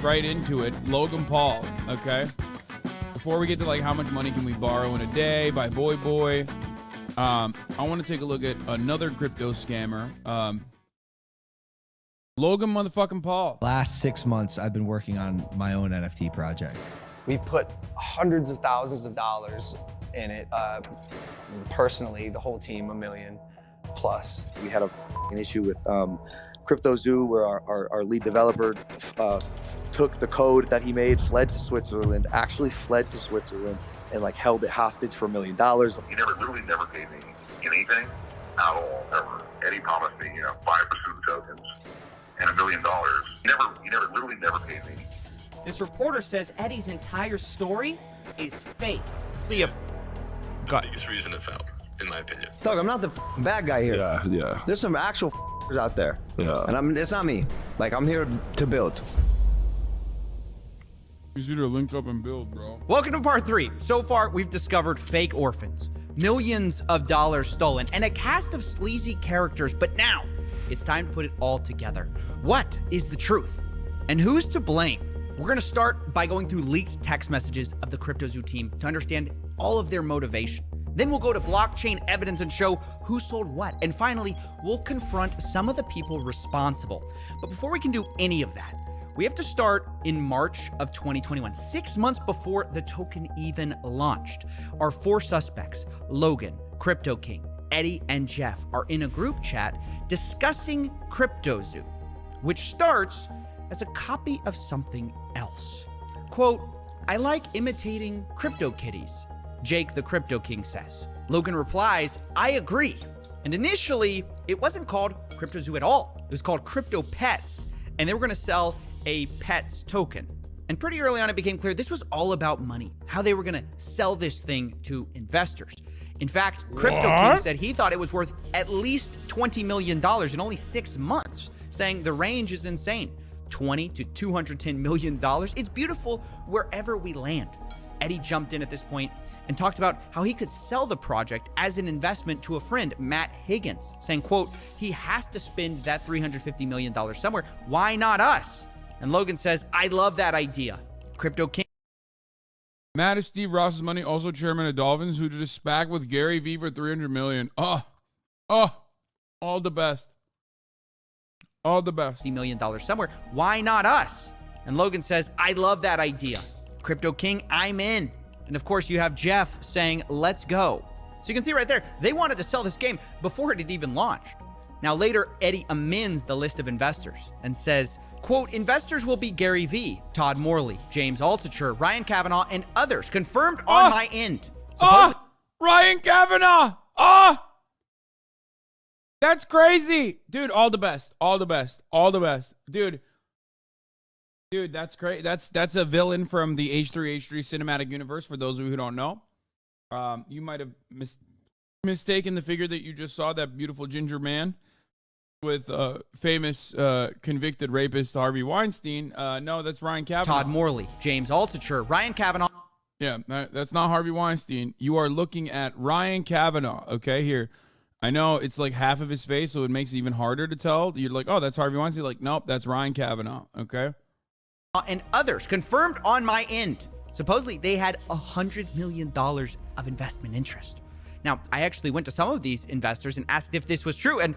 right into it. Logan Paul, okay? Before we get to like how much money can we borrow in a day by Boy, I want to take a look at another crypto scammer. Logan motherfucking Paul. Last 6 months, I've been working on my own NFT project. We've put hundreds of thousands of dollars in it. Personally, the whole team, $1 million plus. We had an issue with Cryptozoo, where our lead developer took the code that he made, fled to Switzerland, actually fled to Switzerland, and like held it hostage for $1 million. He literally never gave me anything at all, ever. Eddie promised me, 5% tokens and $1 million. He literally never gave me. This reporter says Eddie's entire story is fake. The biggest reason it failed, in my opinion. Doug, I'm not the bad guy here. Yeah. There's some actual out there. Yeah. And it's not me. Like, I'm here to build. Easy to link up and build, bro. Welcome to part 3. So far, we've discovered fake orphans, millions of dollars stolen, and a cast of sleazy characters. But now, it's time to put it all together. What is the truth? And who's to blame? We're going to start by going through leaked text messages of the Cryptozoo team to understand all of their motivation. Then we'll go to blockchain evidence and show who sold what. And finally, we'll confront some of the people responsible. But before we can do any of that, we have to start in March of 2021, 6 months before the token even launched. Our 4 suspects, Logan, Crypto King, Eddie, and Jeff, are in a group chat discussing Cryptozoo, which starts as a copy of something else. Quote, "I like imitating crypto kitties," Jake the Crypto King says. Logan replies, "I agree." And initially, it wasn't called Cryptozoo at all. It was called Crypto Pets, and they were gonna sell a Pets token. And pretty early on, it became clear this was all about money, how they were gonna sell this thing to investors. In fact, Crypto King said he thought it was worth at least $20 million in only 6 months, saying the range is insane. $20 to $210 million. It's beautiful wherever we land. Eddie jumped in at this point and talked about how he could sell the project as an investment to a friend, Matt Higgins, saying, quote, "He has to spend that $350 million somewhere. Why not us?" And Logan says, "I love that idea." Crypto King. Matt is Steve Ross's money, also chairman of Dolphins, who did a SPAC with Gary Vee for $300 million. All the best. All the best. $50 million somewhere. Why not us? And Logan says, "I love that idea." Crypto King, "I'm in." And of course, you have Jeff saying, "Let's go." So you can see right there, they wanted to sell this game before it had even launched. Now later, Eddie amends the list of investors and says, quote, "Investors will be Gary Vee, Todd Morley, James Altucher, Ryan Kavanaugh, and others confirmed on my end." Ryan Kavanaugh. That's crazy. Dude, all the best. All the best. All the best. Dude, that's great. That's a villain from the H3 cinematic universe, for those of you who don't know. You might have mistaken the figure that you just saw, that beautiful ginger man with famous convicted rapist Harvey Weinstein. No, that's Ryan Kavanaugh. Todd Morley, James Altucher, Ryan Kavanaugh. Yeah, that's not Harvey Weinstein. You are looking at Ryan Kavanaugh, okay? Here. I know it's like half of his face, so it makes it even harder to tell. You're like, oh, that's Harvey Weinstein. Like, nope, that's Ryan Kavanaugh, okay? And others confirmed on my end. Supposedly, they had $100 million of investment interest. Now, I actually went to some of these investors and asked if this was true, and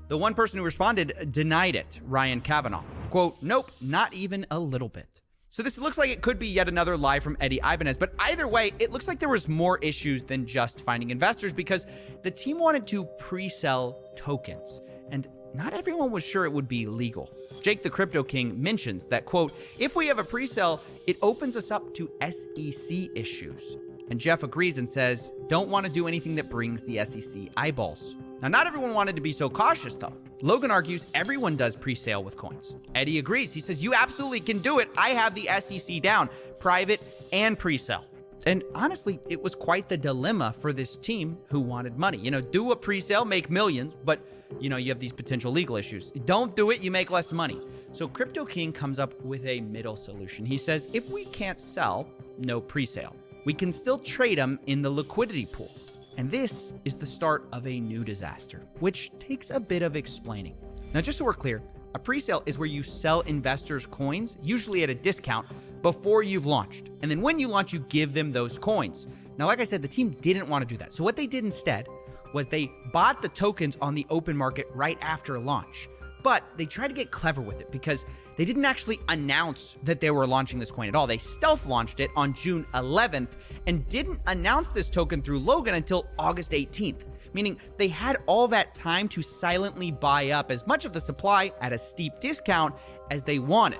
the one person who responded denied it, Ryan Kavanaugh. Quote, "Nope, not even a little bit." So this looks like it could be yet another lie from Eddie Ibanez, but either way, it looks like there was more issues than just finding investors, because the team wanted to pre-sell tokens, and not everyone was sure it would be legal. Jake the Crypto King mentions that, quote, "If we have a pre-sale, it opens us up to SEC issues." And Jeff agrees and says, "Don't want to do anything that brings the SEC eyeballs." Now, not everyone wanted to be so cautious, though. Logan argues everyone does pre-sale with coins. Eddie agrees. He says, "You absolutely can do it. I have the SEC down, private and pre-sale." And honestly, it was quite the dilemma for this team who wanted money. Do a pre-sale, make millions, but, you have these potential legal issues. Don't do it, you make less money. So Crypto King comes up with a middle solution. He says, if we can't sell, no pre-sale. We can still trade them in the liquidity pool. And this is the start of a new disaster, which takes a bit of explaining. Now, just so we're clear, A pre-sale is where you sell investors coins, usually at a discount, before you've launched. And then when you launch, you give them those coins. Now, like I said, the team didn't want to do that. So what they did instead was they bought the tokens on the open market right after launch. But they tried to get clever with it because they didn't actually announce that they were launching this coin at all. They stealth launched it on June 11th and didn't announce this token through Logan until August 18th, meaning they had all that time to silently buy up as much of the supply at a steep discount as they wanted.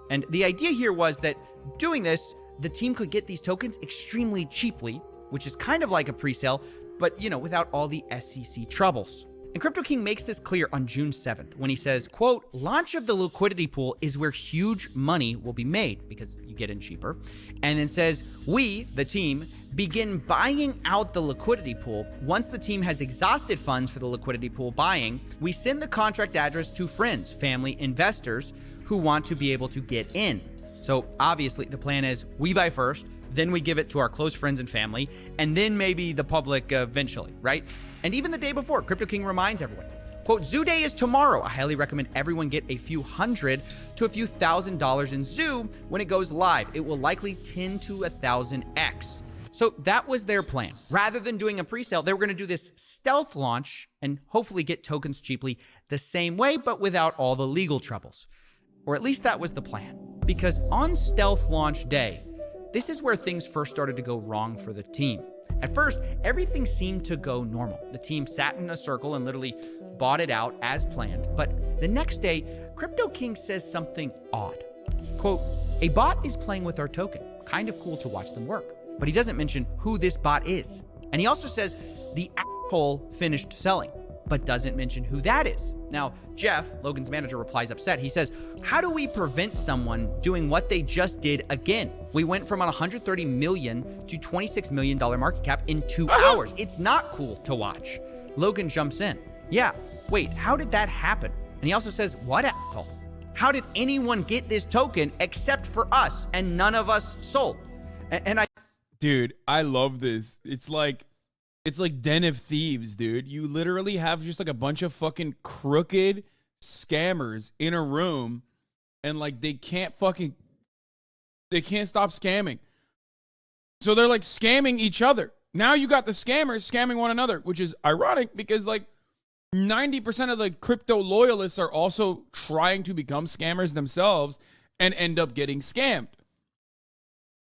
And the idea here was that doing this, the team could get these tokens extremely cheaply, which is kind of like a pre-sale, but without all the SEC troubles. And Crypto King makes this clear on June 7th when he says, quote, launch of the liquidity pool is where huge money will be made because you get in cheaper. And then says, we, the team, begin buying out the liquidity pool. Once the team has exhausted funds for the liquidity pool buying, we send the contract address to friends, family, investors who want to be able to get in. So obviously the plan is we buy first, then we give it to our close friends and family, and then maybe the public eventually, right? And even the day before, Crypto King reminds everyone, quote, Zoo Day is tomorrow. I highly recommend everyone get a few $100 to a few $1,000 in Zoo when it goes live. It will likely 10 to 1,000x. So that was their plan. Rather than doing a pre-sale, they were going to do this stealth launch and hopefully get tokens cheaply the same way, but without all the legal troubles. Or at least that was the plan. Because on stealth launch day, this is where things first started to go wrong for the team. At first, everything seemed to go normal. The team sat in a circle and literally bought it out as planned. But the next day, Crypto King says something odd. Quote, a bot is playing with our token. Kind of cool to watch them work. But he doesn't mention who this bot is. And he also says the asshole finished selling, but doesn't mention who that is. Now, Jeff, Logan's manager, replies upset. He says, how do we prevent someone doing what they just did again? We went from a $130 million to $26 million market cap in 2 hours. It's not cool to watch. Logan jumps in. Yeah, wait, how did that happen? And he also says, what asshole? How did anyone get this token except for us and none of us sold? Dude, I love this. It's like Den of Thieves, dude. You literally have just like a bunch of fucking crooked scammers in a room and like they can't stop scamming. So they're like scamming each other. Now you got the scammers scamming one another, which is ironic because like 90% of the crypto loyalists are also trying to become scammers themselves and end up getting scammed.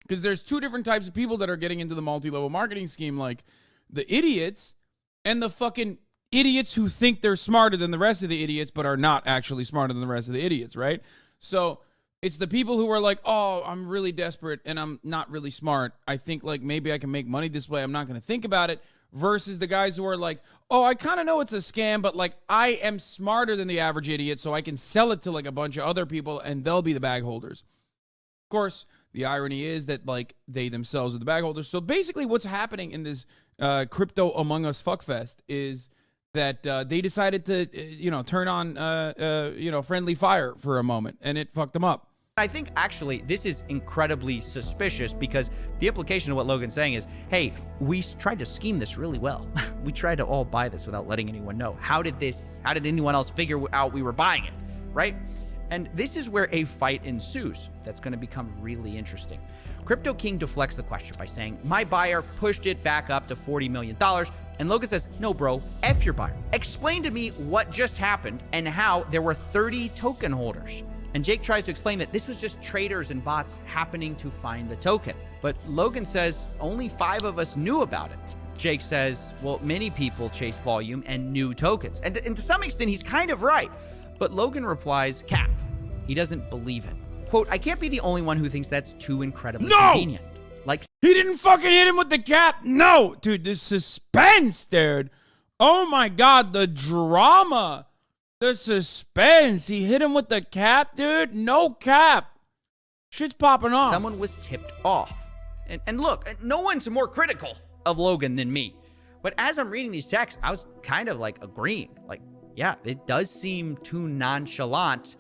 Because there's two different types of people that are getting into the multi-level marketing scheme, like the idiots and the fucking idiots who think they're smarter than the rest of the idiots but are not actually smarter than the rest of the idiots, right? So it's the people who are like, oh, I'm really desperate and I'm not really smart. I think like maybe I can make money this way. I'm not going to think about it. Versus the guys who are like, oh, I kind of know it's a scam, but like I am smarter than the average idiot, so I can sell it to like a bunch of other people and they'll be the bag holders. Of course, the irony is that like they themselves are the bag holders. So basically what's happening in this crypto Among Us fuckfest is that they decided to, turn on, friendly fire for a moment and it fucked them up. I think actually this is incredibly suspicious because the implication of what Logan's saying is, hey, we tried to scheme this really well. We tried to all buy this without letting anyone know. How did anyone else figure out we were buying it, right? And this is where a fight ensues that's going to become really interesting. Crypto King deflects the question by saying, my buyer pushed it back up to $40 million. And Logan says, no, bro, F your buyer. Explain to me what just happened and how there were 30 token holders. And Jake tries to explain that this was just traders and bots happening to find the token. But Logan says only 5 of us knew about it. Jake says, well, many people chase volume and new tokens. And to some extent, he's kind of right. But Logan replies, cap. He doesn't believe it. Quote, I can't be the only one who thinks that's too incredibly convenient. Like, he didn't fucking hit him with the cap. No, dude, the suspense, dude. Oh my God, the drama. The suspense. He hit him with the cap, dude. No cap. Shit's popping off. Someone was tipped off. And look, no one's more critical of Logan than me. But as I'm reading these texts, I was kind of like agreeing. Like, yeah, it does seem too nonchalant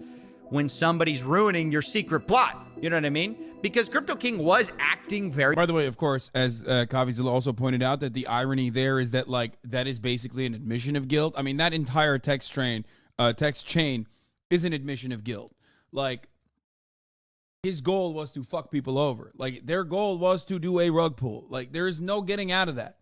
when somebody's ruining your secret plot. You know what I mean? Because Crypto King was acting very... By the way, of course, as Coffeezilla also pointed out, that the irony there is that, like, that is basically an admission of guilt. I mean, that entire text chain is an admission of guilt. Like, his goal was to fuck people over. Like, their goal was to do a rug pull. Like, there is no getting out of that.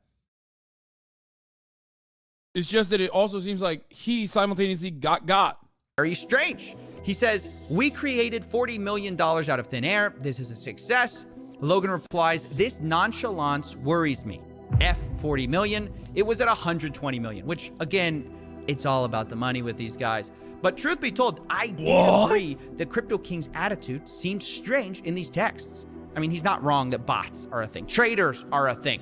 It's just that it also seems like he simultaneously got. Very strange. He says, we created $40 million out of thin air. This is a success. Logan replies, this nonchalance worries me. F 40 million. It was at 120 million, which again, it's all about the money with these guys. But truth be told, I did agree that Crypto King's attitude seemed strange in these texts. I mean, he's not wrong that bots are a thing. Traders are a thing.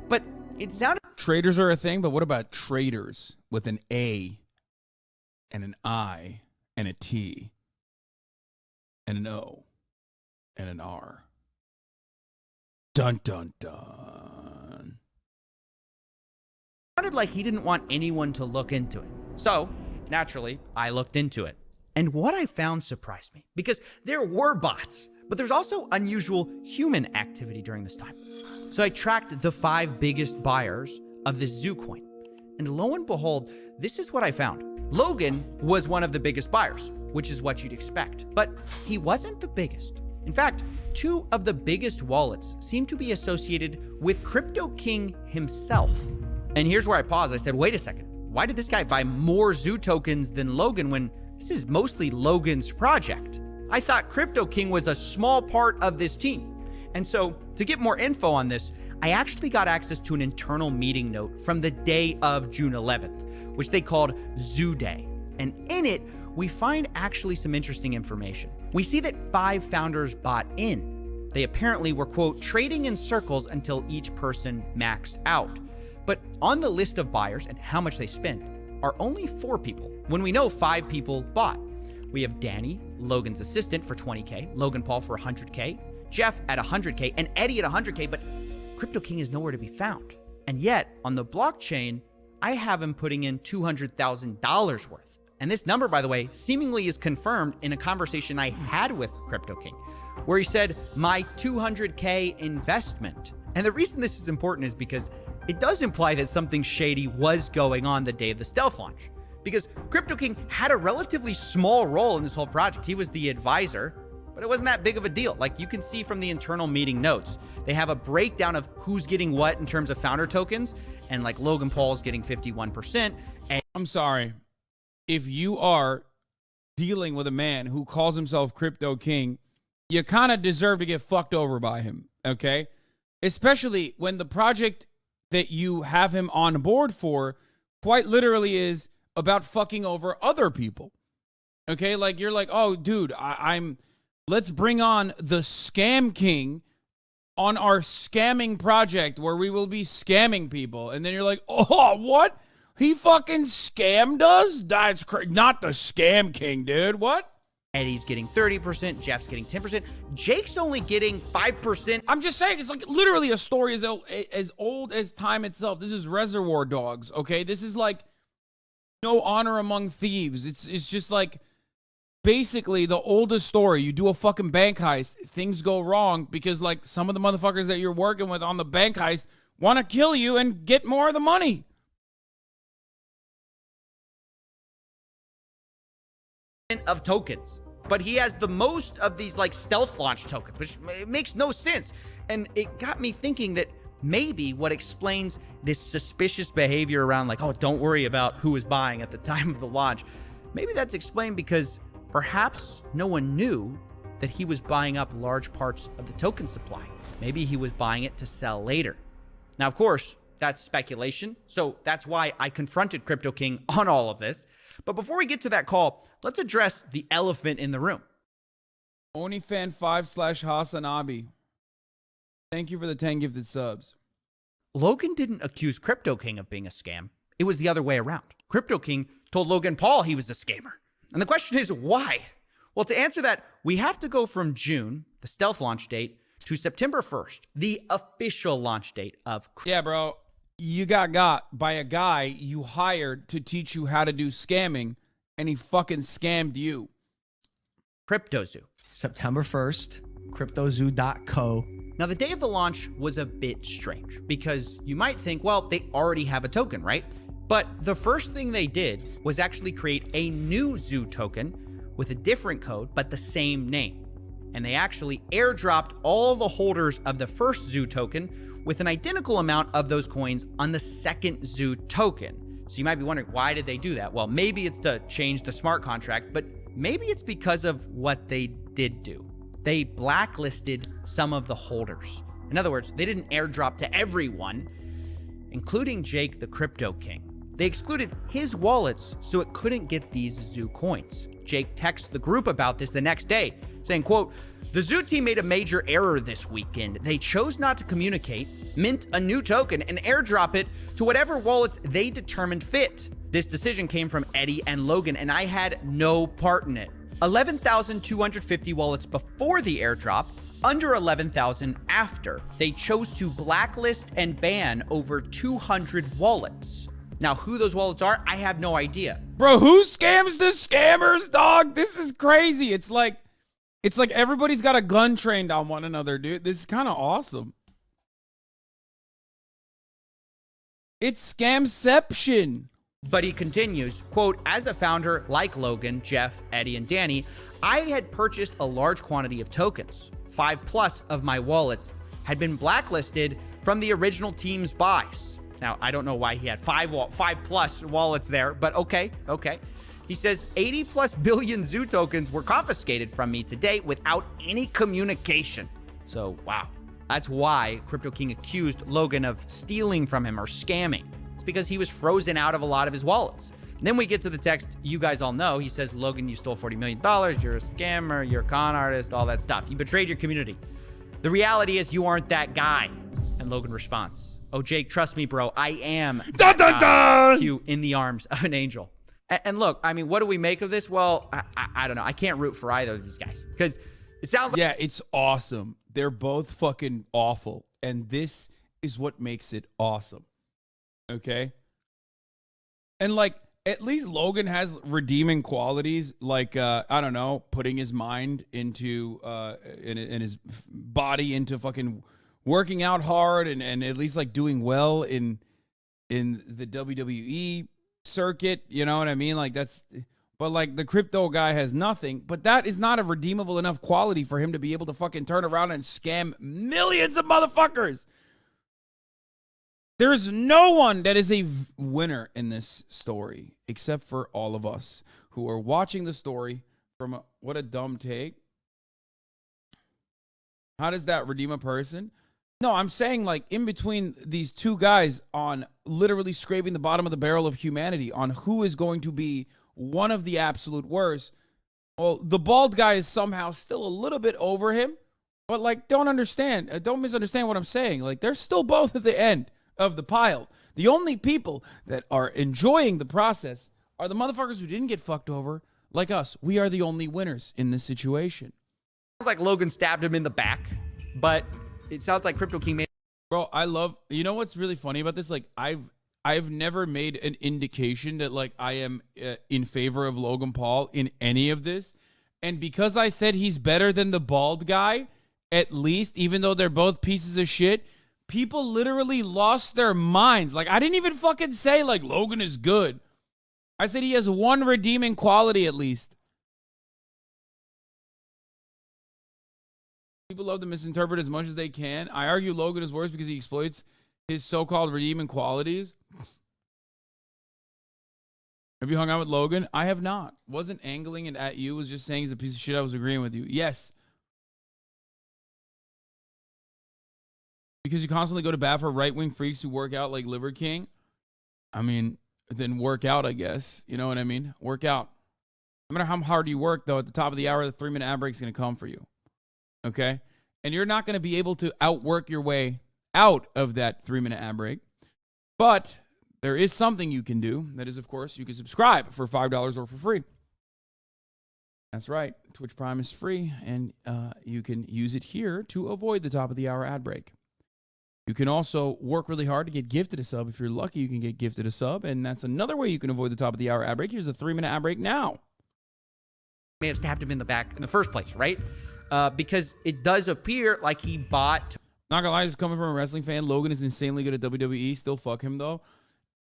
But it sounded... Traders are a thing, but what about traders with an A and an I and a T and an O and an R? Dun, dun, dun. Sounded like he didn't want anyone to look into it. So, naturally, I looked into it. And what I found surprised me, because there were bots, but there's also unusual human activity during this time. So I tracked the 5 biggest buyers of this Zoo coin. And lo and behold, this is what I found. Logan was one of the biggest buyers, which is what you'd expect. But he wasn't the biggest. In fact, 2 of the biggest wallets seem to be associated with Crypto King himself. And here's where I paused. I said, wait a second. Why did this guy buy more Zoo tokens than Logan when this is mostly Logan's project? I thought Crypto King was a small part of this team. And so to get more info on this, I actually got access to an internal meeting note from the day of June 11th, which they called Zoo Day. And in it, we find actually some interesting information. We see that 5 founders bought in. They apparently were, quote, trading in circles until each person maxed out. But on the list of buyers and how much they spent are only 4 people, when we know 5 people bought. We have Danny, Logan's assistant, for 20K, Logan Paul for 100K, Jeff at 100K, and Eddie at 100K, but Crypto King is nowhere to be found. And yet, on the blockchain, I have him putting in $200,000 worth. And this number, by the way, seemingly is confirmed in a conversation I had with Crypto King, where he said, my 200K investment. And the reason this is important is because it does imply that something shady was going on the day of the stealth launch. Because Crypto King had a relatively small role in this whole project. He was the advisor, but it wasn't that big of a deal. Like you can see from the internal meeting notes, they have a breakdown of who's getting what in terms of founder tokens. And like Logan Paul's getting 51%. And I'm sorry. If you are dealing with a man who calls himself Crypto King, you kind of deserve to get fucked over by him, okay? Especially when the project that you have him on board for quite literally is about fucking over other people. Okay, like you're like, oh, dude, let's bring on the Scam King on our scamming project where we will be scamming people. And then you're like, oh, what? He fucking scammed us? That's not the Scam King, dude. What? Eddie's getting 30%, Jeff's getting 10%, Jake's only getting 5%. I'm just saying, it's like literally a story as old as time itself. This is Reservoir Dogs, okay? This is like No Honor Among Thieves. It's just like basically the oldest story. You do a fucking bank heist, things go wrong because like some of the motherfuckers that you're working with on the bank heist want to kill you and get more of the money. Of tokens, but he has the most of these like stealth launch tokens, which makes no sense. And it got me thinking that maybe what explains this suspicious behavior around like, oh, don't worry about who is buying at the time of the launch. Maybe that's explained because perhaps no one knew that he was buying up large parts of the token supply. Maybe he was buying it to sell later. Now, of course, that's speculation. So that's why I confronted Crypto King on all of this. But before we get to that call, let's address the elephant in the room. OnlyFan 5/HasanAbi. Thank you for the 10 gifted subs. Logan didn't accuse Crypto King of being a scam. It was the other way around. Crypto King told Logan Paul he was a scammer. And the question is, why? Well, to answer that, we have to go from June, the stealth launch date, to September 1st, the official launch date of... Yeah, bro. You got by a guy you hired to teach you how to do scamming, and he fucking scammed you. Cryptozoo. September 1st, Cryptozoo.co. Now, the day of the launch was a bit strange because you might think, well, they already have a token, right? But the first thing they did was actually create a new Zoo token, with a different code, but the same name. And they actually airdropped all the holders of the first zoo token with an identical amount of those coins on the second zoo token. So you might be wondering, why did they do that? Well, maybe it's to change the smart contract, but maybe it's because of what they did do. They blacklisted some of the holders. In other words, they didn't airdrop to everyone, including Jake the Crypto King. They excluded his wallets so it couldn't get these zoo coins. Jake texts the group about this the next day, saying, quote, "The zoo team made a major error this weekend. They chose not to communicate, mint a new token, and airdrop it to whatever wallets they determined fit. This decision came from Eddie and Logan, and I had no part in it. 11,250 wallets before the airdrop, under 11,000 after. They chose to blacklist and ban over 200 wallets. Now, who those wallets are, I have no idea." Bro, who scams the scammers, dog? This is crazy. It's like everybody's got a gun trained on one another, dude. This is kind of awesome. It's scamception. But he continues, quote, "As a founder like Logan, Jeff, Eddie, and Danny, I had purchased a large quantity of tokens. 5+ of my wallets had been blacklisted from the original team's buys." Now, I don't know why he had 5+ wallets there, but okay. He says 80+ billion zoo tokens were confiscated from me to date without any communication. So, wow. That's why Crypto King accused Logan of stealing from him or scamming. It's because he was frozen out of a lot of his wallets. And then we get to the text you guys all know. He says, "Logan, you stole $40 million. You're a scammer. You're a con artist, all that stuff. You betrayed your community. The reality is you aren't that guy." And Logan responds, "Oh, Jake, trust me, bro. I am that guy." Cue "In the Arms of an Angel." And look, I mean, what do we make of this? Well, I don't know. I can't root for either of these guys because it sounds like... Yeah, it's awesome. They're both fucking awful. And this is what makes it awesome. Okay? And like, at least Logan has redeeming qualities, like, I don't know, putting his mind into, in his body into fucking working out hard and at least like doing well in the WWE circuit, you know what I mean? Like but like the crypto guy has nothing, but that is not a redeemable enough quality for him to be able to fucking turn around and scam millions of motherfuckers. There's no one that is a winner in this story except for all of us who are watching the story from what a dumb take. How does that redeem a person? No, I'm saying like in between these two guys on literally scraping the bottom of the barrel of humanity on who is going to be one of the absolute worst. Well, the bald guy is somehow still a little bit over him, but like don't misunderstand what I'm saying. Like they're still both at the end of the pile. The only people that are enjoying the process are the motherfuckers who didn't get fucked over like us. We are the only winners in this situation. Sounds like Logan stabbed him in the back, but it sounds like Crypto King made... Bro, you know what's really funny about this? Like, I've never made an indication that, like, I am in favor of Logan Paul in any of this. And because I said he's better than the bald guy, at least, even though they're both pieces of shit, people literally lost their minds. Like, I didn't even fucking say, like, Logan is good. I said he has one redeeming quality at least. People love to misinterpret as much as they can. I argue Logan is worse because he exploits his so-called redeeming qualities. Have you hung out with Logan? I have not. Wasn't angling it at you. Was just saying he's a piece of shit. I was agreeing with you. Yes. Because you constantly go to bat for right-wing freaks who work out like Liver King. I mean, then work out, I guess. You know what I mean? Work out. No matter how hard you work, though, at the top of the hour, the 3-minute ad break is going to come for you. Okay? And you're not going to be able to outwork your way out of that 3-minute ad break. But there is something you can do. That is, of course, you can subscribe for $5 or for free. That's right. Twitch Prime is free, and you can use it here to avoid the top of the hour ad break. You can also work really hard to get gifted a sub. If you're lucky, you can get gifted a sub, and that's another way you can avoid the top of the hour ad break. Here's a 3-minute ad break now. May have stabbed him in the back in the first place, right? Because it does appear like he bought... Not gonna lie, this is coming from a wrestling fan. Logan is insanely good at WWE. Still fuck him, though.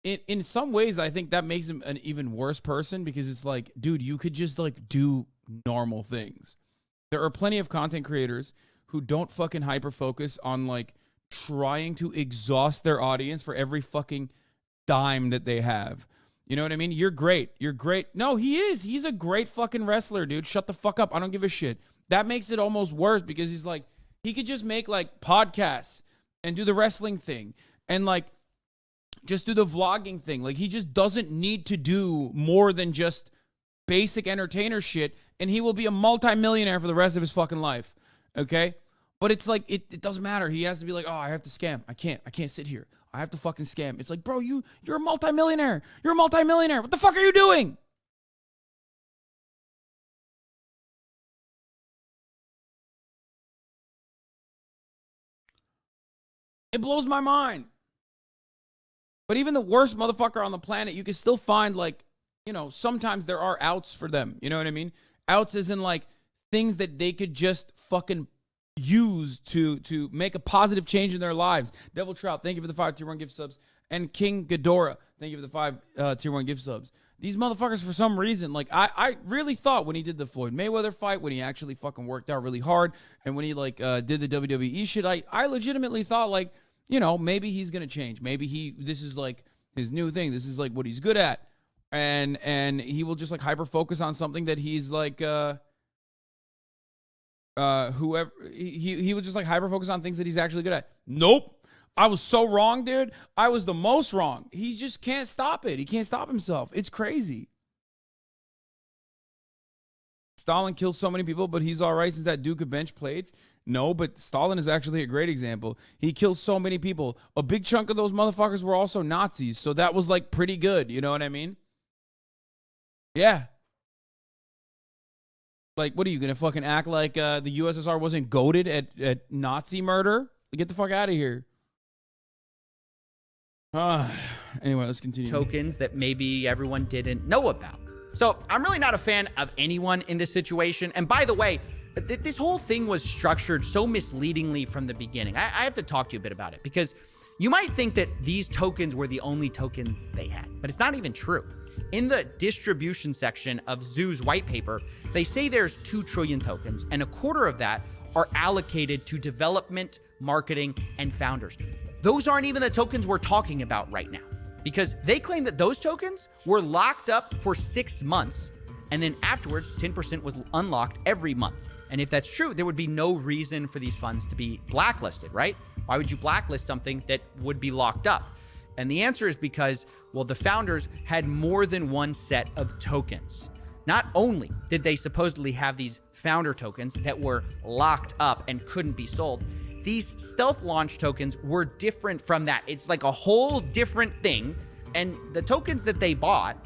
in some ways, I think that makes him an even worse person because it's like, dude, you could just like do normal things. There are plenty of content creators who don't fucking hyper focus on like trying to exhaust their audience for every fucking dime that they have. You know what I mean? You're great. You're great. No, he is. He's a great fucking wrestler, dude. Shut the fuck up. I don't give a shit. That makes it almost worse because he's like, he could just make like podcasts and do the wrestling thing and like just do the vlogging thing. Like he just doesn't need to do more than just basic entertainer shit, and he will be a multimillionaire for the rest of his fucking life. Okay? But it's like, it doesn't matter. He has to be like, oh, I have to scam. I can't sit here. I have to fucking scam. It's like, bro, you're a multimillionaire. You're a multimillionaire. What the fuck are you doing? It blows my mind. But even the worst motherfucker on the planet, you can still find like, you know, sometimes there are outs for them. You know what I mean? Outs as in like things that they could just fucking use to make a positive change in their lives. Devil Trout, thank you for the 5 tier 1 gift subs. And King Ghidorah, thank you for the 5 tier 1 gift subs. These motherfuckers, for some reason, like I really thought when he did the Floyd Mayweather fight, when he actually fucking worked out really hard, and when he like did the WWE shit, I legitimately thought like, you know, maybe he's gonna change. Maybe this is like his new thing. This is like what he's good at, and he will just like hyper focus on something that he's like whoever he will just like hyper focus on things that he's actually good at. Nope. I was so wrong, dude. I was the most wrong. He just can't stop it. He can't stop himself. It's crazy. Stalin killed so many people, but he's all right since that dude could bench plates. No, but Stalin is actually a great example. He killed so many people. A big chunk of those motherfuckers were also Nazis, so that was like pretty good. You know what I mean? Yeah. Like, what are you going to fucking act like the USSR wasn't goated at Nazi murder? Get the fuck out of here. Anyway, let's continue. Tokens that maybe everyone didn't know about. So I'm really not a fan of anyone in this situation. And by the way, this whole thing was structured so misleadingly from the beginning. I have to talk to you a bit about it because you might think that these tokens were the only tokens they had, but it's not even true. In the distribution section of Zoo's white paper, they say there's 2 trillion tokens, and a quarter of that are allocated to development, marketing, and founders. Those aren't even the tokens we're talking about right now, because they claim that those tokens were locked up for 6 months, and then afterwards, 10% was unlocked every month. And if that's true, there would be no reason for these funds to be blacklisted, right? Why would you blacklist something that would be locked up? And the answer is because, well, the founders had more than one set of tokens. Not only did they supposedly have these founder tokens that were locked up and couldn't be sold, these stealth launch tokens were different from that. It's like a whole different thing. And the tokens that they bought,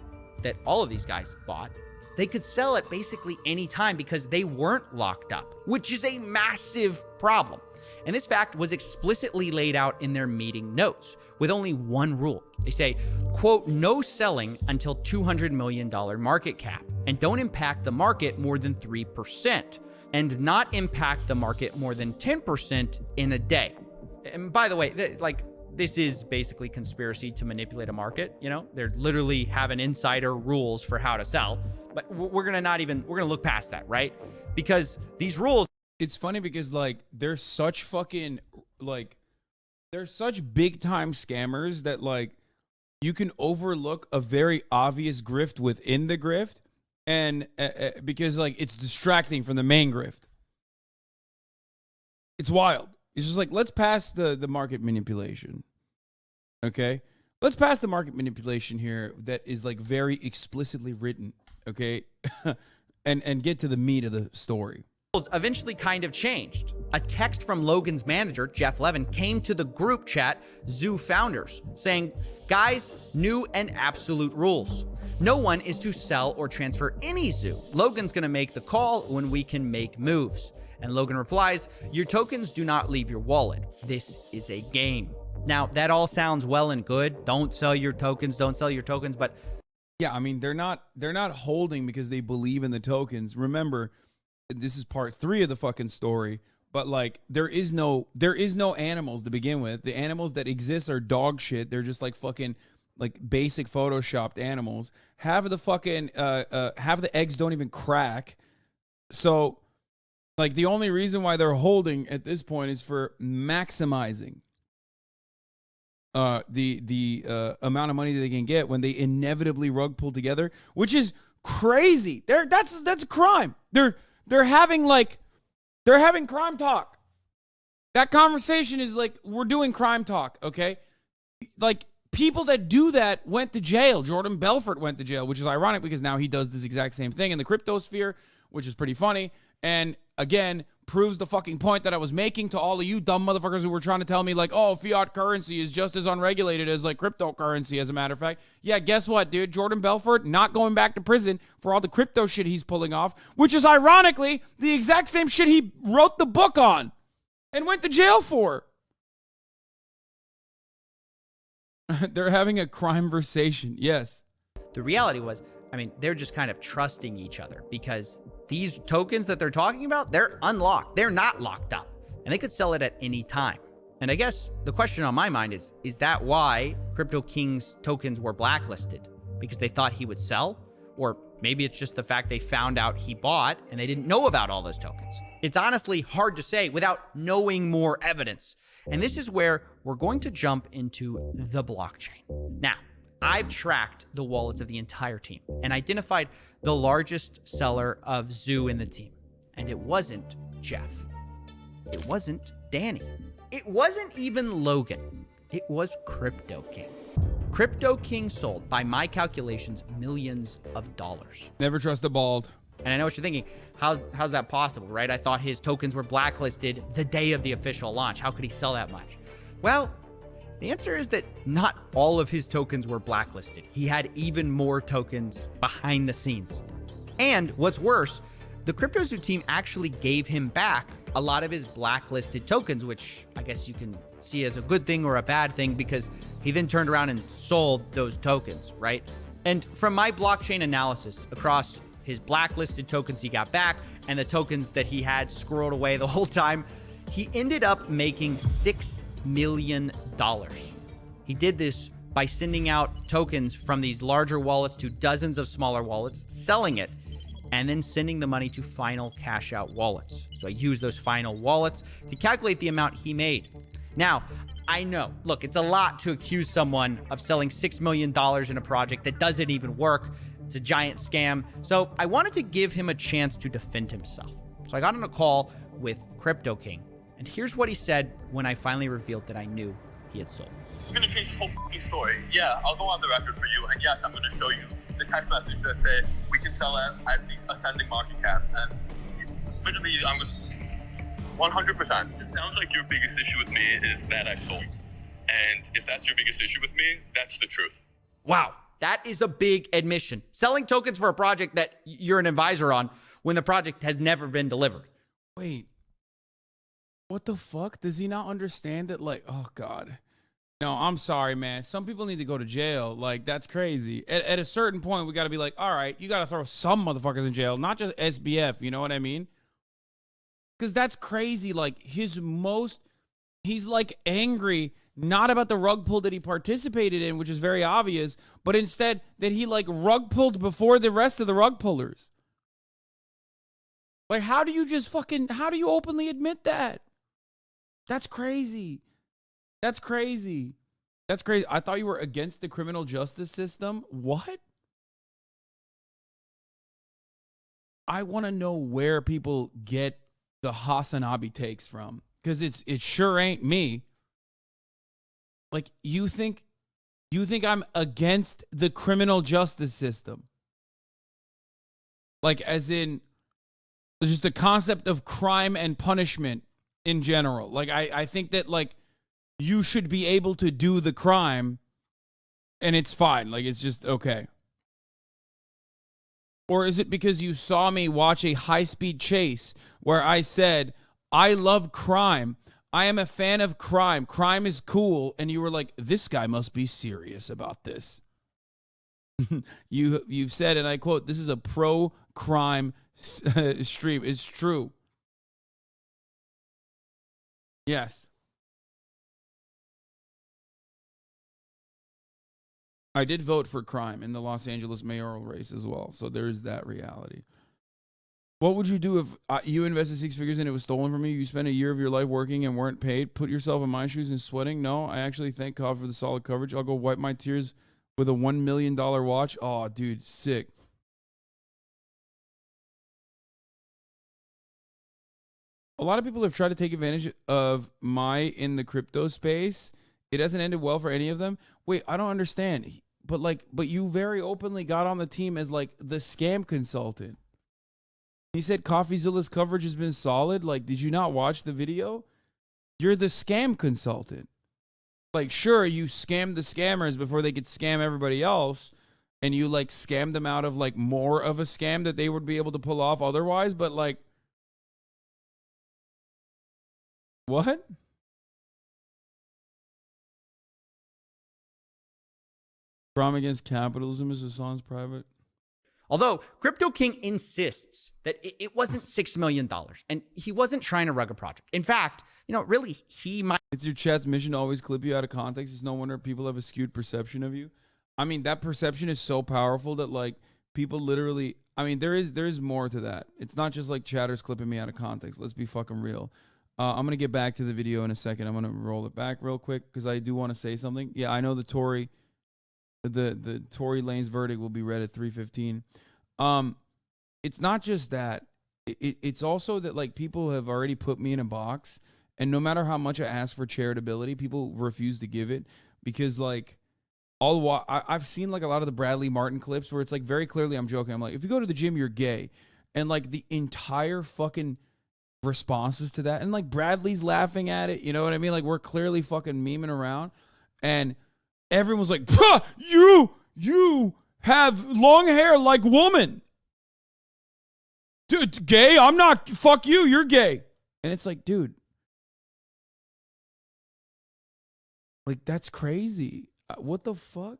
that all of these guys bought, they could sell at basically any time because they weren't locked up, which is a massive problem. And this fact was explicitly laid out in their meeting notes with only one rule. They say, quote, no selling until $200 million market cap, and don't impact the market more than 3%, and not impact the market more than 10% in a day. And by the way, this is basically conspiracy to manipulate a market. You know, they're literally having insider rules for how to sell, but we're going to look past that, right? Because these rules. It's funny because like they're such fucking like they're such big time scammers that like you can overlook a very obvious grift within the grift, and because like it's distracting from the main grift. It's wild. It's just like, let's pass the market manipulation. Okay, let's pass the market manipulation here that is like very explicitly written. Okay, and get to the meat of the story. Eventually kind of changed. A text from Logan's manager, Jeff Levin, came to the group chat, Zoo Founders, saying, guys, new and absolute rules. No one is to sell or transfer any zoo. Logan's going to make the call when we can make moves. And Logan replies, your tokens do not leave your wallet. This is a game. Now, that all sounds well and good. Don't sell your tokens, but yeah, I mean, they're not holding because they believe in the tokens. Remember, this is part 3 of the fucking story, but like there is no animals to begin with. The animals that exist are dog shit. They're just like fucking like basic photoshopped animals. Half of the fucking half of the eggs don't even crack. So like the only reason why they're holding at this point is for maximizing the amount of money that they can get when they inevitably rug pull together, which is crazy. That's a crime. They're having crime talk. That conversation is like, we're doing crime talk, okay? Like, people that do that went to jail. Jordan Belfort went to jail, which is ironic because now he does this exact same thing in the crypto sphere, which is pretty funny. And again, proves the fucking point that I was making to all of you dumb motherfuckers who were trying to tell me like, oh, fiat currency is just as unregulated as like cryptocurrency, as a matter of fact. Yeah, guess what, dude? Jordan Belfort not going back to prison for all the crypto shit he's pulling off, which is ironically the exact same shit he wrote the book on and went to jail for. They're having a crime-versation. Yes. The reality was, I mean, they're just kind of trusting each other because these tokens that they're talking about, they're unlocked. They're not locked up, and they could sell it at any time. And I guess the question on my mind is that why Crypto King's tokens were blacklisted? Because they thought he would sell? Or maybe it's just the fact they found out he bought and they didn't know about all those tokens. It's honestly hard to say without knowing more evidence. And this is where we're going to jump into the blockchain. Now, I've tracked the wallets of the entire team and identified the largest seller of Zoo in the team. And it wasn't Jeff. It wasn't Danny. It wasn't even Logan. It was Crypto King. Crypto King sold, by my calculations, millions of dollars. Never trust a bald. And I know what you're thinking, how's that possible, right? I thought his tokens were blacklisted the day of the official launch. How could he sell that much? Well, the answer is that not all of his tokens were blacklisted. He had even more tokens behind the scenes. And what's worse, the Cryptozoo team actually gave him back a lot of his blacklisted tokens, which I guess you can see as a good thing or a bad thing because he then turned around and sold those tokens, right? And from my blockchain analysis across his blacklisted tokens he got back and the tokens that he had squirreled away the whole time, he ended up making $6 million. He did this by sending out tokens from these larger wallets to dozens of smaller wallets, selling it, and then sending the money to final cash out wallets. So I used those final wallets to calculate the amount he made. Now, I know, look, it's a lot to accuse someone of selling $6 million in a project that doesn't even work. It's a giant scam. So I wanted to give him a chance to defend himself. So I got on a call with Crypto King. And here's what he said when I finally revealed that I knew he had sold. I'm going to change this whole fucking story. Yeah, I'll go on the record for you. And yes, I'm going to show you the text message that say we can sell at these ascending market caps. And literally, I'm going to 100%. It sounds like your biggest issue with me is that I sold. And if that's your biggest issue with me, that's the truth. Wow, that is a big admission. Selling tokens for a project that you're an advisor on when the project has never been delivered. Wait. What the fuck? Does he not understand that? Like, oh God. No, I'm sorry, man. Some people need to go to jail. Like, that's crazy. At a certain point, we got to be like, all right, you got to throw some motherfuckers in jail, not just SBF. You know what I mean? Because that's crazy. Like, he's like angry, not about the rug pull that he participated in, which is very obvious, but instead that he like rug pulled before the rest of the rug pullers. Like, how do you openly admit that? That's crazy. That's crazy. That's crazy. I thought you were against the criminal justice system. What? I want to know where people get the HasanAbi takes from, because it sure ain't me. Like, you think I'm against the criminal justice system? Like, as in just the concept of crime and punishment in general. Like, I think that, like, you should be able to do the crime and it's fine. Like, it's just okay. Or is it because you saw me watch a high-speed chase where I said, I love crime. I am a fan of crime. Crime is cool. And you were like, this guy must be serious about this. You've said, and I quote, this is a pro-crime stream. It's true. Yes. I did vote for crime in the Los Angeles mayoral race as well. So there is that reality. What would you do if you invested 6 figures and it was stolen from you? You spent a year of your life working and weren't paid. Put yourself in my shoes and sweating. No, I actually thank God for the solid coverage. I'll go wipe my tears with a $1 million watch. Oh, dude, sick. A lot of people have tried to take advantage of in the crypto space. It hasn't ended well for any of them. Wait, I don't understand. But you very openly got on the team as like the scam consultant. He said Coffeezilla's coverage has been solid. Like, did you not watch the video? You're the scam consultant. Like, sure, you scammed the scammers before they could scam everybody else. And you, like, scammed them out of, like, more of a scam that they would be able to pull off otherwise. But, like, what? Crime against capitalism is Hasan's private. Although Crypto King insists that it wasn't $6 million and he wasn't trying to rug a project. In fact, really, he might. It's your chat's mission to always clip you out of context. It's no wonder people have a skewed perception of you. I mean, that perception is so powerful that, like, people literally, I mean, there is more to that. It's not just like chatters clipping me out of context. Let's be fucking real. I'm going to get back to the video in a second. I'm going to roll it back real quick because I do want to say something. Yeah, I know the Tory Lanez verdict will be read at 3:15. It's not just that. It's also that, like, people have already put me in a box, and no matter how much I ask for charitability, people refuse to give it because, like, I've seen, like, a lot of the Bradley Martin clips where it's like very clearly I'm joking. I'm like, if you go to the gym, you're gay, and like the entire fucking responses to that, and like Bradley's laughing at it. You know what I mean? Like, we're clearly fucking memeing around, and everyone was like, you have long hair like woman. Dude, gay? I'm not. Fuck you. You're gay. And it's like, dude. Like, that's crazy. What the fuck?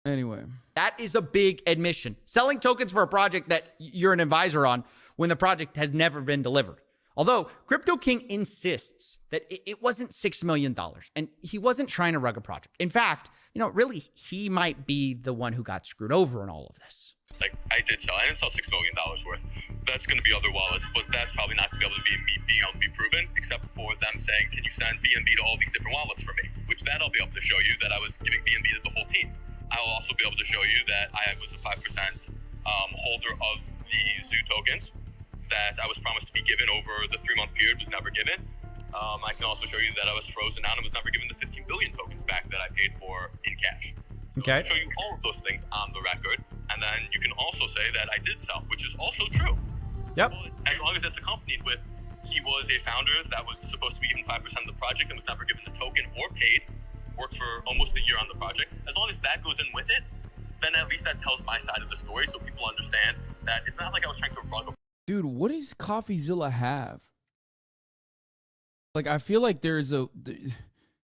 Anyway. That is a big admission. Selling tokens for a project that you're an advisor on when the project has never been delivered. Although Crypto King insists that it wasn't $6 million and he wasn't trying to rug a project. In fact, really, he might be the one who got screwed over in all of this. Like, I didn't sell $6 million worth. That's going to be other wallets, but that's probably not going to be able to be me being able to be proven, except for them saying, can you send BNB to all these different wallets for me? Which that I'll be able to show you that I was giving BNB to the whole team. I will also be able to show you that I was a 5% holder of the Zoo tokens that I was promised to be given over the 3-month period, was never given. I can also show you that I was frozen out and was never given the 15 billion tokens back that I paid for in cash. So Okay. I'll show you all of those things on the record, and then you can also say that I did sell, which is also true. Yep. Well, as long as it's accompanied with he was a founder that was supposed to be given 5% of the project and was never given the token or paid, worked for almost a year on the project. As long as that goes in with it, then at least that tells my side of the story so people understand that it's not like I was trying to rug a. Dude, what does Coffeezilla have? Like, I feel like there's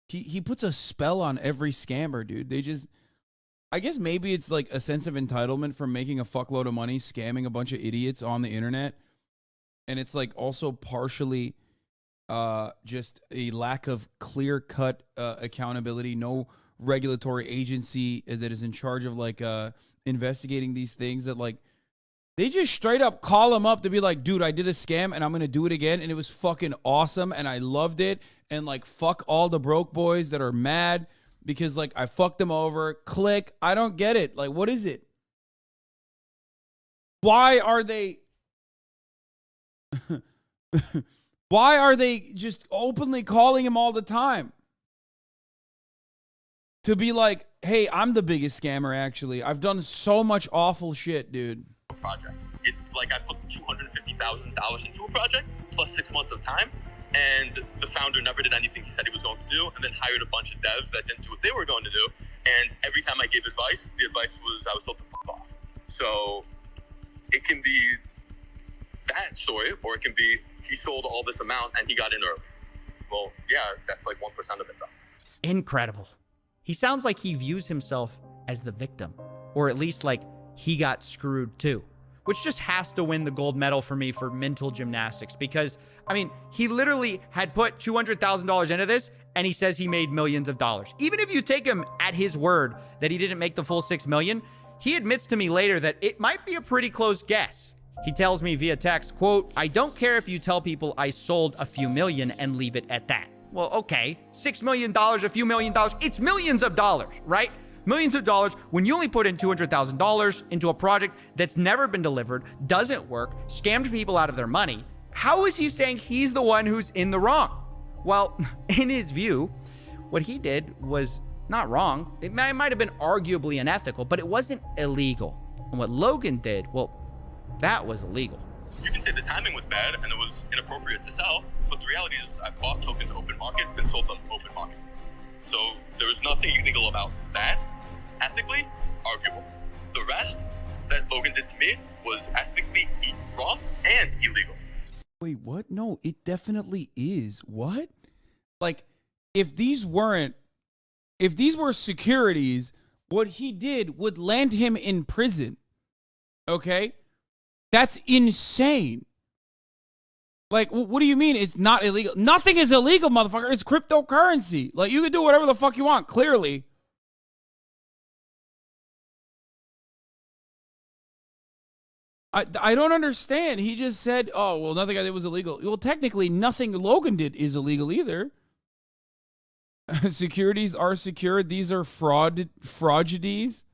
he puts a spell on every scammer, dude. They just, I guess maybe it's like a sense of entitlement from making a fuckload of money, scamming a bunch of idiots on the internet. And it's like also partially just a lack of clear-cut accountability, no regulatory agency that is in charge of like investigating these things that like, they just straight up call him up to be like, dude, I did a scam and I'm going to do it again. And it was fucking awesome. And I loved it. And like, fuck all the broke boys that are mad because like I fucked them over. Click. I don't get it. Like, what is it? Why are they just openly calling him all the time? To be like, hey, I'm the biggest scammer, actually. I've done so much awful shit, dude. Project. It's like I put $250,000 into a project plus 6 months of time, and the founder never did anything he said he was going to do, and then hired a bunch of devs that didn't do what they were going to do. And every time I gave advice, the advice was I was told to fuck off. So it can be that story, or it can be he sold all this amount and he got in early. Well, yeah, that's like 1% of it though. Incredible. He sounds like he views himself as the victim, or at least like he got screwed too. which just has to win the gold medal for me for mental gymnastics. Because, I mean, he literally had put $200,000 into this, and he says he made millions of dollars. Even if you take him at his word that he didn't make the full $6 million, he admits to me later that it might be a pretty close guess. He tells me via text, quote, "I don't care if you tell people I sold a few million and leave it at that." Well, okay, $6 million, a few million dollars, it's millions of dollars, right? Millions of dollars when you only put in $200,000 into a project that's never been delivered, doesn't work, scammed people out of their money. How is he saying he's the one who's in the wrong? Well, in his view, what he did was not wrong. It might have been arguably unethical, but it wasn't illegal. And what Logan did, well, that was illegal. You can say the timing was bad and it was inappropriate to sell, but the reality is I bought tokens open market and sold them open market. So there was nothing illegal about that. Ethically, arguable. The rest that Logan did to me was ethically wrong and illegal. Wait, what? No, it definitely is. What? Like, if these were securities, what he did would land him in prison. Okay? That's insane. Like, what do you mean it's not illegal? Nothing is illegal, motherfucker. It's cryptocurrency. Like, you can do whatever the fuck you want, clearly. I don't understand. He just said, oh, well, nothing I did was illegal. Well, technically, nothing Logan did is illegal either. Securities are secured. These are fraudities.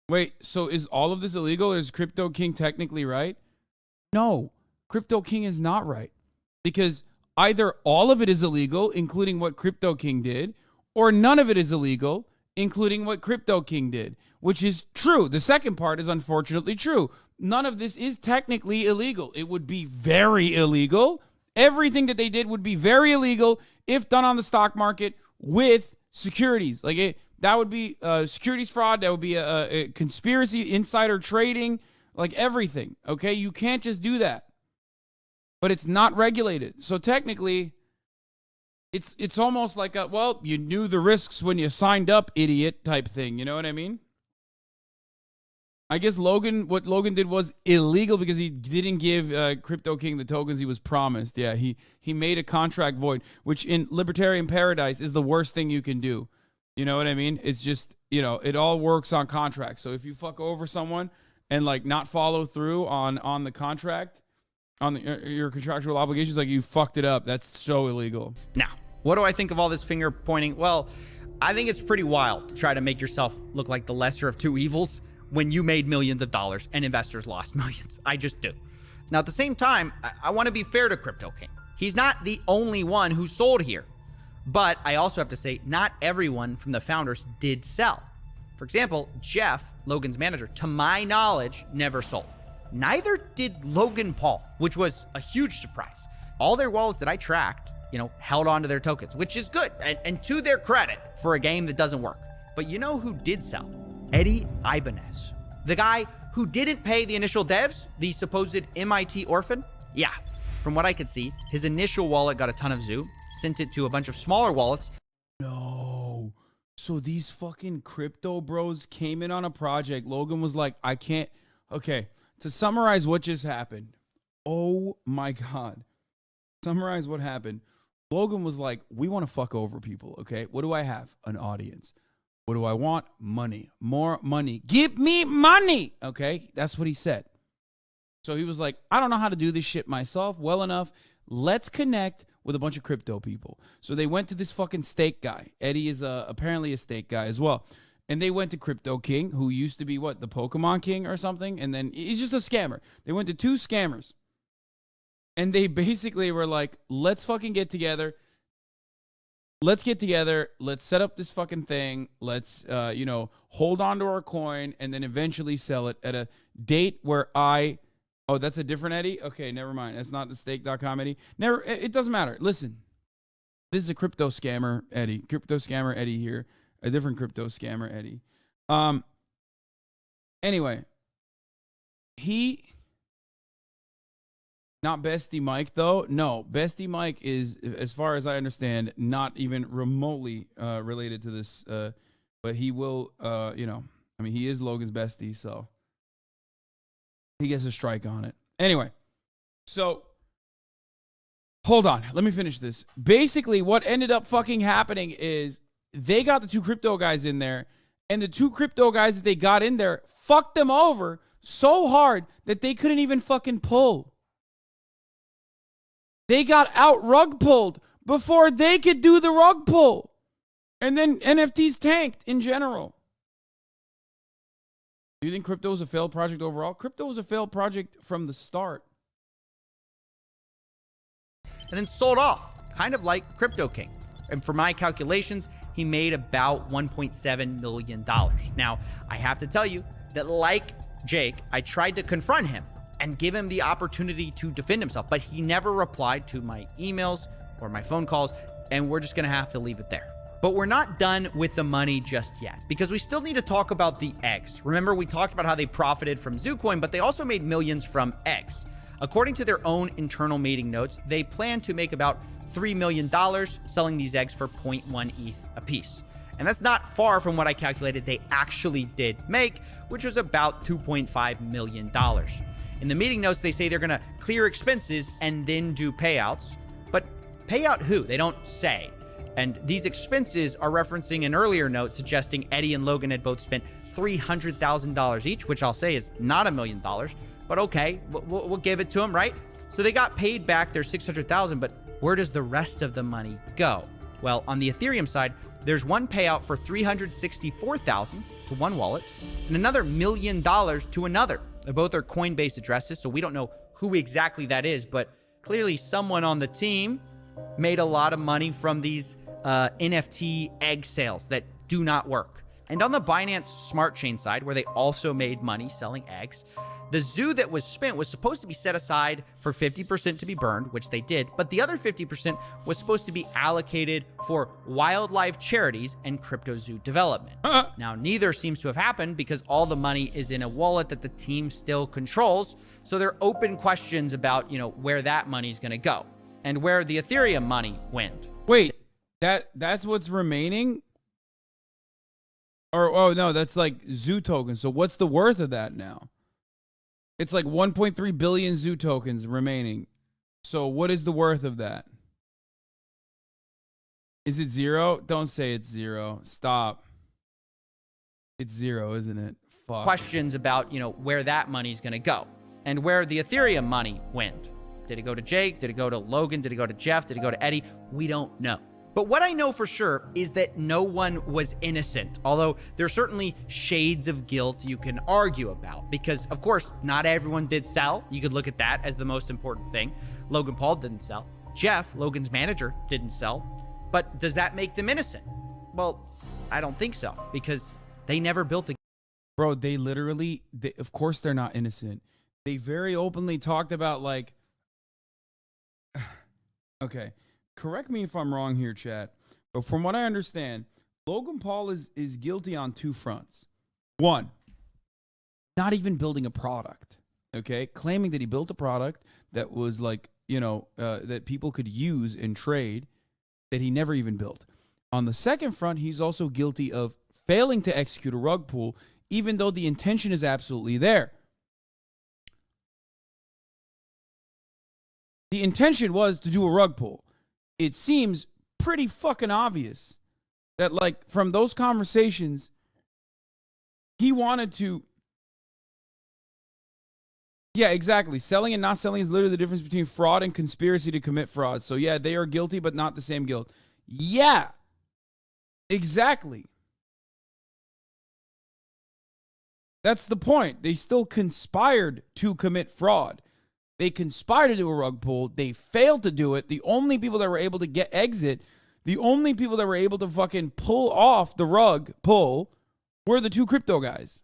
Wait, so is all of this illegal? Is Crypto King technically right? No, Crypto King is not right. Because either all of it is illegal, including what Crypto King did, or none of it is illegal, including what Crypto King did, which is true. The second part is unfortunately true. None of this is technically illegal. It would be very illegal. Everything that they did would be very illegal if done on the stock market with securities. That would be securities fraud. That would be a conspiracy, insider trading, like everything. Okay, you can't just do that. But it's not regulated. So technically, it's almost like a, well, you knew the risks when you signed up, idiot type thing. You know what I mean? I guess what Logan did was illegal because he didn't give Crypto King the tokens he was promised. Yeah, he made a contract void, which in libertarian paradise is the worst thing you can do. You know what I mean? It's just, it all works on contracts. So if you fuck over someone and like not follow through on the contract, on your contractual obligations, like you fucked it up. That's so illegal. Now, what do I think of all this finger pointing? Well, I think it's pretty wild to try to make yourself look like the lesser of two evils when you made millions of dollars and investors lost millions. I just do. Now, at the same time, I want to be fair to Crypto King. He's not the only one who sold here. But I also have to say, not everyone from the founders did sell. For example, Jeff, Logan's manager, to my knowledge, never sold. Neither did Logan Paul, which was a huge surprise. All their wallets that I tracked, held on to their tokens, which is good. And to their credit for a game that doesn't work. But you know who did sell? Eddie Ibanez. The guy who didn't pay the initial devs, the supposed MIT orphan. Yeah, from what I could see, his initial wallet got a ton of Zoo, sent it to a bunch of smaller wallets. No. So these fucking crypto bros came in on a project. Logan was like, I can't. Okay, to summarize what just happened. Oh my God. Summarize what happened. Logan was like, we want to fuck over people, okay? What do I have? An audience. What do I want? Money. More money. Give me money, okay? That's what he said. So he was like, I don't know how to do this shit myself well enough. Let's connect with a bunch of crypto people. So they went to this fucking stake guy. Eddie is apparently a stake guy as well. And they went to Crypto King, who used to be what, the Pokemon King or something? And then he's just a scammer. They went to two scammers. And they basically were like, let's fucking get together. Let's get together. Let's set up this fucking thing. Let's, hold on to our coin and then eventually sell it at a date where oh, that's a different Eddie? Okay, never mind. That's not the stake.com Eddie. It doesn't matter. Listen, this is a crypto scammer Eddie. Crypto scammer Eddie here. A different crypto scammer Eddie. Anyway, not Bestie Mike, though. No, Bestie Mike is, as far as I understand, not even remotely related to this but he will, you know, I mean, he is Logan's bestie, so he gets a strike on it. Anyway, so hold on. Let me finish this. Basically, what ended up fucking happening is they got the two crypto guys in there, and the two crypto guys that they got in there fucked them over so hard that they couldn't even fucking pull. They got out rug pulled before they could do the rug pull. And then NFTs tanked in general. Do you think crypto is a failed project overall? Crypto was a failed project from the start. And then sold off, kind of like Crypto King. And for my calculations, he made about $1.7 million. Now, I have to tell you that like Jake, I tried to confront him and give him the opportunity to defend himself, but he never replied to my emails or my phone calls, and we're just gonna have to leave it there. But we're not done with the money just yet, because we still need to talk about the eggs. Remember, we talked about how they profited from ZooCoin, but they also made millions from eggs. According to their own internal meeting notes, they plan to make about $3 million selling these eggs for 0.1 ETH a piece. And that's not far from what I calculated they actually did make, which was about $2.5 million. In the meeting notes, they say they're going to clear expenses and then do payouts. But pay out who? They don't say. And these expenses are referencing an earlier note suggesting Eddie and Logan had both spent $300,000 each, which I'll say is not $1 million. But okay, we'll give it to them, right? So they got paid back their $600,000, but where does the rest of the money go? Well, on the Ethereum side, there's one payout for $364,000 to one wallet and another $1 million to another. Both are Coinbase addresses, so we don't know who exactly that is, but clearly someone on the team made a lot of money from these NFT egg sales that do not work. And on the Binance Smart Chain side, where they also made money selling eggs, the zoo that was spent was supposed to be set aside for 50% to be burned, which they did, but the other 50% was supposed to be allocated for wildlife charities and Cryptozoo development. Now, neither seems to have happened because all the money is in a wallet that the team still controls, so there are open questions about, you know, where that money's going to go and where the Ethereum money went. Wait, that's what's remaining? Or, oh no, that's like zoo tokens. So what's the worth of that now? It's like 1.3 billion zoo tokens remaining. So what is the worth of that? Is it zero? Don't say it's zero. Stop. It's zero, isn't it? Fuck. Questions about, you know, where that money's going to go and where the Ethereum money went. Did it go to Jake? Did it go to Logan? Did it go to Jeff? Did it go to Eddie? We don't know. But what I know for sure is that no one was innocent, although there are certainly shades of guilt you can argue about, because of course, not everyone did sell. You could look at that as the most important thing. Logan Paul didn't sell. Jeff, Logan's manager, didn't sell. But does that make them innocent? Well, I don't think so, because they never built a... Bro, they literally, of course they're not innocent. They very openly talked about like... Okay. Correct me if I'm wrong here, chat, but from what I understand, Logan Paul is guilty on two fronts. One, not even building a product, okay? Claiming that he built a product that was like, you know, that people could use and trade that he never even built. On the second front, he's also guilty of failing to execute a rug pull, even though the intention is absolutely there. The intention was to do a rug pull. It seems pretty fucking obvious that, like, from those conversations, he wanted to... Yeah, exactly. Selling and not selling is literally the difference between fraud and conspiracy to commit fraud. So, yeah, they are guilty, but not the same guilt. Yeah, exactly. That's the point. They still conspired to commit fraud. They conspired to do a rug pull. They failed to do it. The only people that were able to get exit, the only people that were able to fucking pull off the rug pull were the two crypto guys.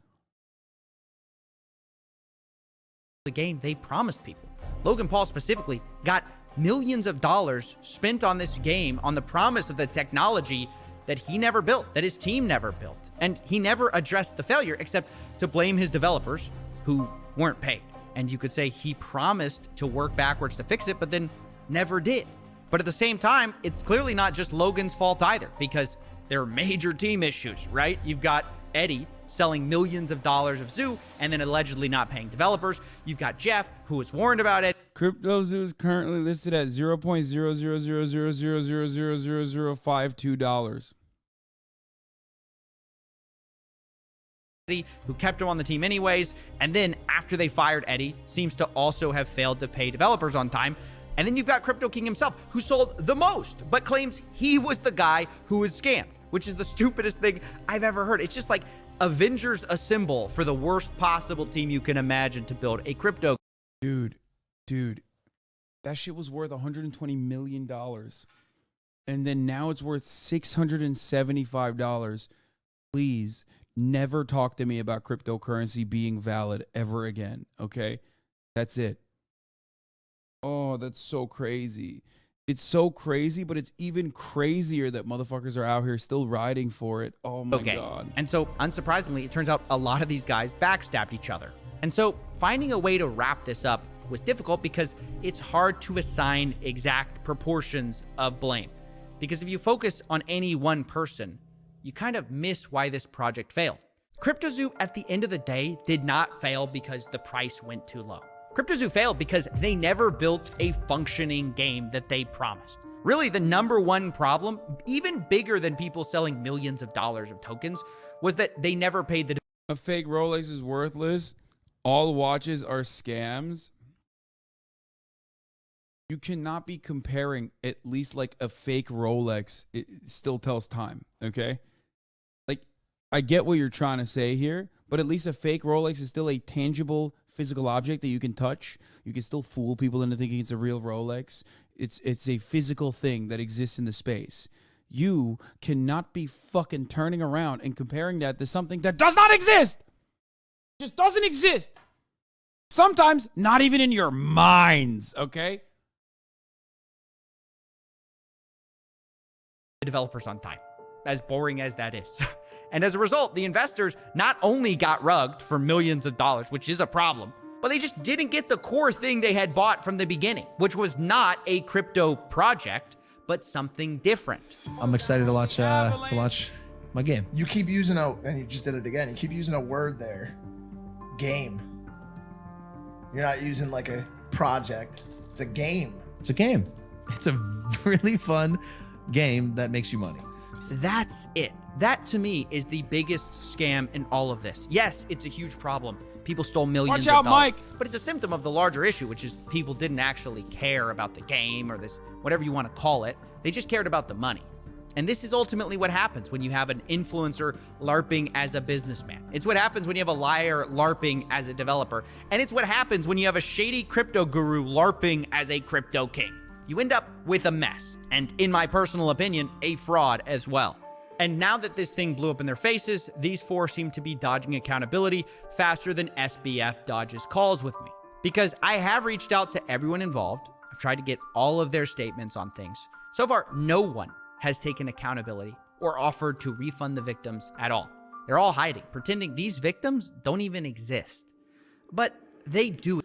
The game they promised people. Logan Paul specifically got millions of dollars spent on this game on the promise of the technology that he never built, that his team never built. And he never addressed the failure except to blame his developers who weren't paid. And you could say he promised to work backwards to fix it, but then never did. But at the same time, it's clearly not just Logan's fault either, because there are major team issues, right? You've got Eddie selling millions of dollars of Zoo and then allegedly not paying developers. You've got Jeff, who was warned about it. Cryptozoo is currently listed at $0.00000000052. Who kept him on the team anyways, and then after they fired Eddie, seems to also have failed to pay developers on time. And then you've got Crypto King himself, who sold the most, but claims he was the guy who was scammed, which is the stupidest thing I've ever heard. It's just like Avengers Assemble for the worst possible team you can imagine to build a crypto. Dude, that shit was worth $120 million. And then now it's worth $675. Please never talk to me about cryptocurrency being valid ever again, okay? That's it. Oh, that's so crazy. It's so crazy, but it's even crazier that motherfuckers are out here still riding for it. Oh my God. And so, unsurprisingly, it turns out a lot of these guys backstabbed each other. And so, finding a way to wrap this up was difficult because it's hard to assign exact proportions of blame. Because if you focus on any one person, you kind of miss why this project failed. Cryptozoo, at the end of the day, did not fail because the price went too low. Cryptozoo failed because they never built a functioning game that they promised. Really, the number one problem, even bigger than people selling millions of dollars of tokens, was that they never paid the... A fake Rolex is worthless. All watches are scams. You cannot be comparing at least like a fake Rolex. It still tells time, okay? Like, I get what you're trying to say here, but at least a fake Rolex is still a tangible physical object that you can touch. You can still fool people into thinking it's a real Rolex. It's a physical thing that exists in the space. You cannot be fucking turning around and comparing that to something that does not exist. Just doesn't exist. Sometimes not even in your minds, okay? Developers on time, as boring as that is. And as a result, the investors not only got rugged for millions of dollars, which is a problem, but they just didn't get the core thing they had bought from the beginning, which was not a crypto project, but something different. I'm excited to launch my game. You keep using and you just did it again. You keep using a word there, game. You're not using like a project. It's a game. It's a game. It's a really fun game that makes you money. That's it. That to me is the biggest scam in all of this. Yes, it's a huge problem. People stole millions Watch out, of dollars, Mike. but it's a symptom of the larger issue, which is people didn't actually care about the game or this, whatever you want to call it. They just cared about the money. And this is ultimately what happens when you have an influencer LARPing as a businessman. It's what happens when you have a liar LARPing as a developer. And it's what happens when you have a shady crypto guru LARPing as a crypto king. You end up with a mess. And in my personal opinion, a fraud as well. And now that this thing blew up in their faces, these four seem to be dodging accountability faster than SBF dodges calls with me. Because I have reached out to everyone involved. I've tried to get all of their statements on things. So far, no one has taken accountability or offered to refund the victims at all. They're all hiding, pretending these victims don't even exist. But they do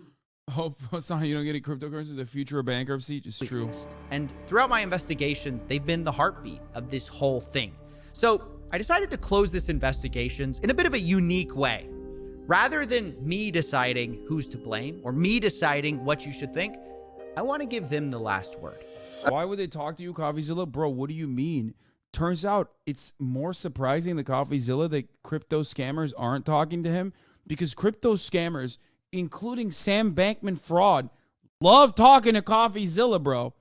Hope it's not you don't get any cryptocurrency. The future of bankruptcy is true. And throughout my investigations, they've been the heartbeat of this whole thing. So I decided to close this investigations in a bit of a unique way. Rather than me deciding who's to blame or me deciding what you should think, I want to give them the last word. Why would they talk to you, Coffeezilla? Bro, what do you mean? Turns out it's more surprising to Coffeezilla that crypto scammers aren't talking to him, because crypto scammers, including Sam Bankman fraud, love talking to Coffeezilla, bro.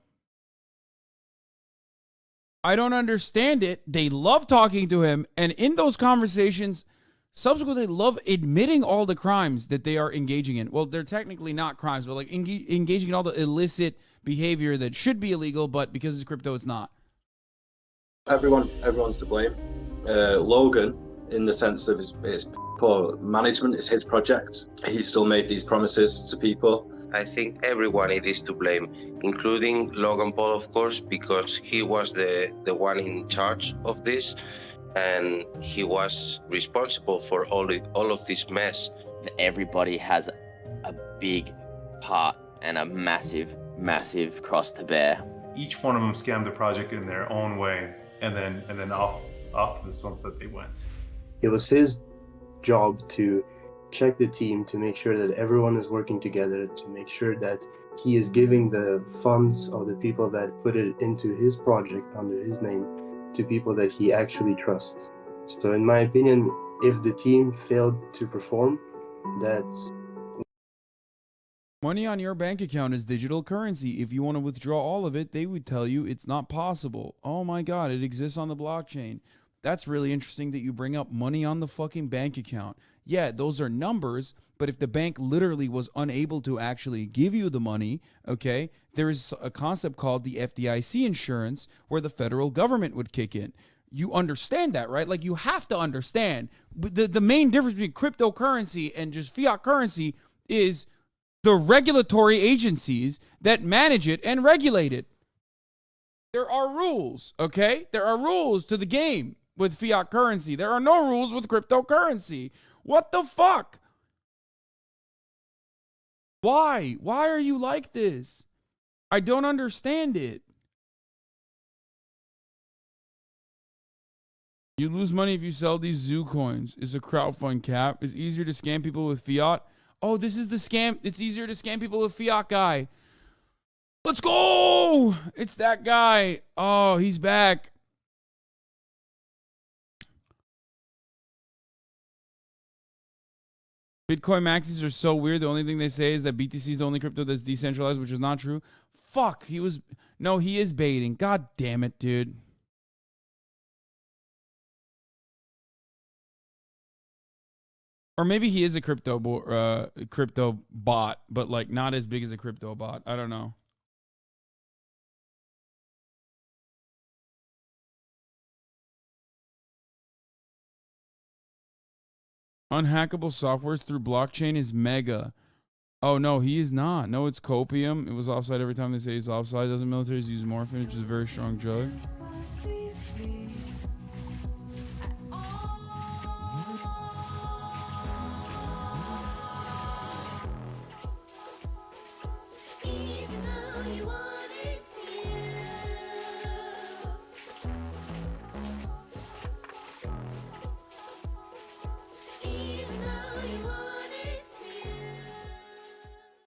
I don't understand it. They love talking to him, and in those conversations, subsequently love admitting all the crimes that they are engaging in. Well, they're technically not crimes, but like engaging in all the illicit behavior that should be illegal, but because it's crypto, it's not. Everyone's to blame. Logan, in the sense of his poor management, is his project. He still made these promises to people. I think everyone it is to blame, including Logan Paul, of course, because he was the one in charge of this, and he was responsible for all of this mess. Everybody has a big part and a massive cross to bear. Each one of them scammed the project in their own way, and then off after the sunset they went. It was his job to check the team, to make sure that everyone is working together, to make sure that he is giving the funds of the people that put it into his project under his name to people that he actually trusts. So in my opinion, if the team failed to perform, that's... Money on your bank account is digital currency. If you want to withdraw all of it, they would tell you it's not possible. Oh my God, it exists on the blockchain. That's really interesting that you bring up money on the fucking bank account. Yeah, those are numbers, but if the bank literally was unable to actually give you the money, okay, there is a concept called the FDIC insurance where the federal government would kick in. You understand that, right? Like, you have to understand. The main difference between cryptocurrency and just fiat currency is the regulatory agencies that manage it and regulate it. There are rules, okay? There are rules to the game with fiat currency. There are no rules with cryptocurrency. What the fuck? Why? Why are you like this? I don't understand it. You lose money if you sell these zoo coins. Is a crowdfund cap. It's easier to scam people with fiat. Oh, this is the scam. It's easier to scam people with fiat guy. Let's go. It's that guy. Oh, he's back. Bitcoin maxis are so weird. The only thing they say is that BTC is the only crypto that's decentralized, which is not true. Fuck. He is baiting. God damn it, dude. Or maybe he is a crypto bot, but like not as big as a crypto bot. I don't know. Unhackable softwares through blockchain is mega. Oh, no, he is not. No, it's copium. It was offside every time they say it's offside. Doesn't militaries use morphine, which is a very strong drug?